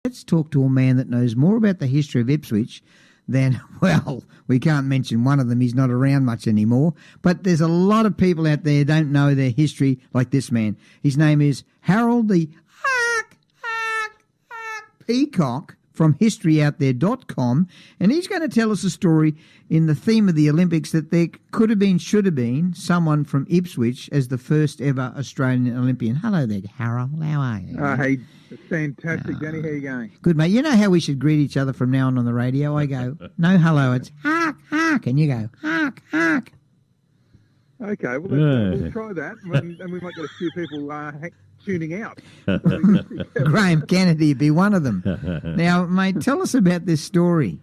Let's talk to a man that knows more about the history of Ipswich than, well, we can't mention one of them. He's not around much anymore. But there's a lot of people out there who don't know their history like this man. His name is Harold the Peacock from historyouthere.com, and he's going to tell us a story in the theme of the Olympics that there could have been, should have been, someone from Ipswich as the first ever Australian Olympian. Hello there, Harold. How are you? Hey, fantastic, Danny. How are you going? Good, mate. You know how we should greet each other from now on the radio? I go, no hello, it's hark, hark, and you go, hark, hark. Okay, well, we'll try that, and we might get a few people tuning out. Graham Kennedy would be one of them. Now, mate, tell us about this story.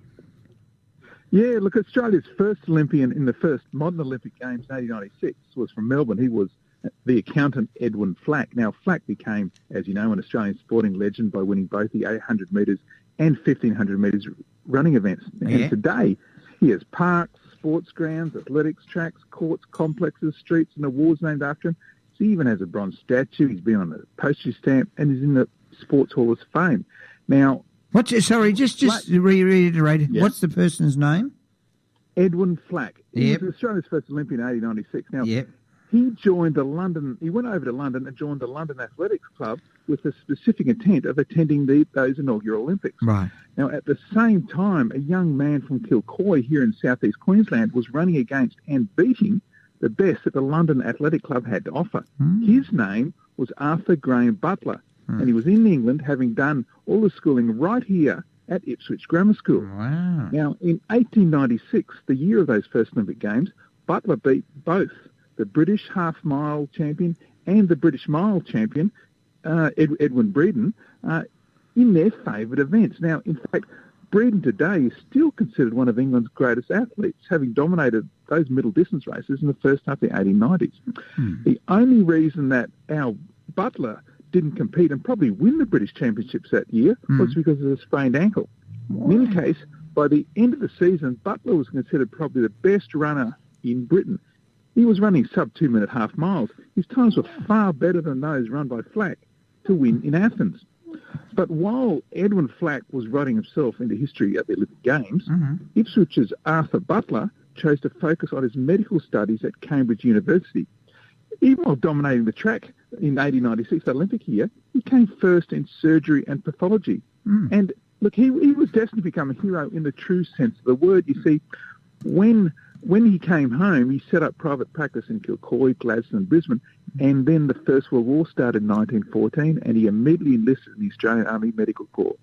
Yeah, look, Australia's first Olympian in the first modern Olympic Games in 1896 was from Melbourne. He was the accountant Edwin Flack. Now, Flack became, as you know, an Australian sporting legend by winning both the 800 metres and 1,500 metres running events. Yeah. And today, he has parks, sports grounds, athletics tracks, courts, complexes, streets, and awards named after him. He even has a bronze statue. He's been on a postage stamp and is in the Sports Hall of Fame. Now, just reiterate. Yeah. What's the person's name? Edwin Flack. He was Australia's first Olympian in 1896. Now, he joined He went over to London and joined the London Athletics Club with the specific intent of attending those inaugural Olympics. Right. Now, at the same time, a young man from Kilcoy here in southeast Queensland was running against and beating the best that the London Athletic Club had to offer. His name was Arthur Graham Butler, and he was in England, having done all the schooling right here at Ipswich Grammar School. Wow. Now, in 1896, the year of those first Olympic Games, Butler beat both the British half-mile champion and the British mile champion, Edwin Breeden, in their favoured events. Now, in fact, Breeden today is still considered one of England's greatest athletes, having dominated those middle distance races in the first half of the 1890s. The only reason that our Butler didn't compete and probably win the British Championships that year was because of a sprained ankle. In any case, by the end of the season, Butler was considered probably the best runner in Britain. He was running sub 2-minute half miles. His times were far better than those run by Flack to win in Athens. But while Edwin Flack was writing himself into history at the Olympic Games, Ipswich's Arthur Butler chose to focus on his medical studies at Cambridge University. Even while dominating the track in 1896, the Olympic year, he came first in surgery and pathology. And look, he was destined to become a hero in the true sense of the word. You see, when he came home, he set up private practice in Kilcoy, Gladstone and Brisbane, and then the First World War started in 1914, and he immediately enlisted in the Australian Army Medical Corps.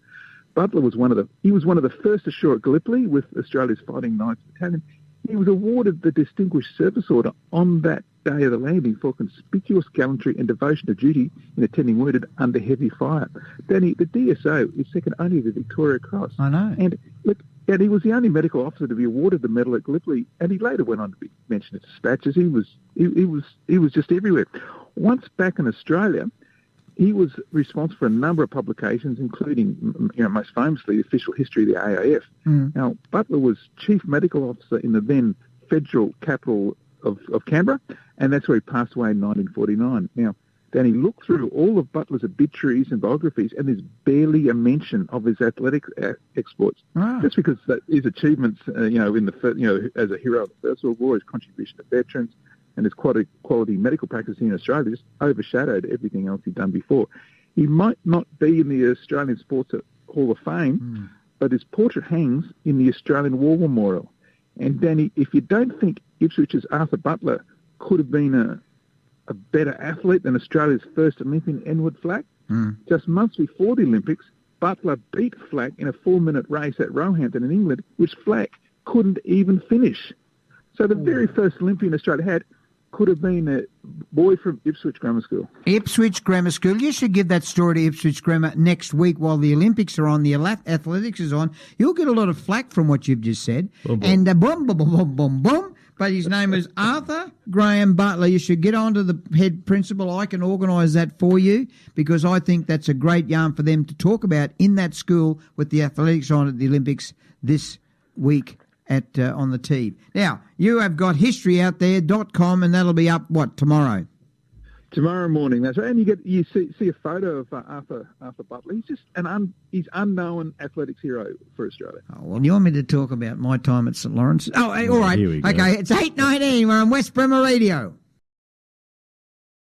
Butler was one of the first ashore at Gallipoli with Australia's Fighting Knights Battalion. He was awarded the Distinguished Service Order on that day of the landing for conspicuous gallantry and devotion to duty in attending wounded under heavy fire. Danny, the DSO is second only to the Victoria Cross. I know. And look, he was the only medical officer to be awarded the medal at Gallipoli, and he later went on to be mentioned in dispatches. He was just everywhere. Once back in Australia, he was responsible for a number of publications, including, most famously, the Official History of the AIF. Now, Butler was Chief Medical Officer in the then federal capital of Canberra, and that's where he passed away in 1949. Now, Danny, look through all of Butler's obituaries and biographies, and there's barely a mention of his athletic exploits. Just because his achievements, as a hero of the First World War, his contribution to veterans, and his quality medical practice in Australia just overshadowed everything else he'd done before. He might not be in the Australian Sports Hall of Fame, but his portrait hangs in the Australian War Memorial. And Danny, if you don't think Ipswich's Arthur Butler could have been a better athlete than Australia's first Olympian, Edwin Flack, just months before the Olympics, Butler beat Flack in a 4-minute race at Roehampton in England, which Flack couldn't even finish. So the very first Olympian Australia had could have been a boy from Ipswich Grammar School. Ipswich Grammar School. You should give that story to Ipswich Grammar next week while the Olympics are on, the athletics is on. You'll get a lot of flack from what you've just said. Boom. And boom, boom, boom, boom, boom, boom. But his name is Arthur Graham Butler. You should get on to the head principal. I can organise that for you because I think that's a great yarn for them to talk about in that school with the athletics on at the Olympics this week on the TV. Now, you have got historyouthere.com, and that'll be up, tomorrow? Tomorrow morning, that's right. And you see a photo of Arthur Butler. He's just he's unknown athletics hero for Australia. Oh, well, you want me to talk about my time at St Lawrence? Oh, all right. Here we go. Okay, it's 8:19. We're on West Bremer Radio.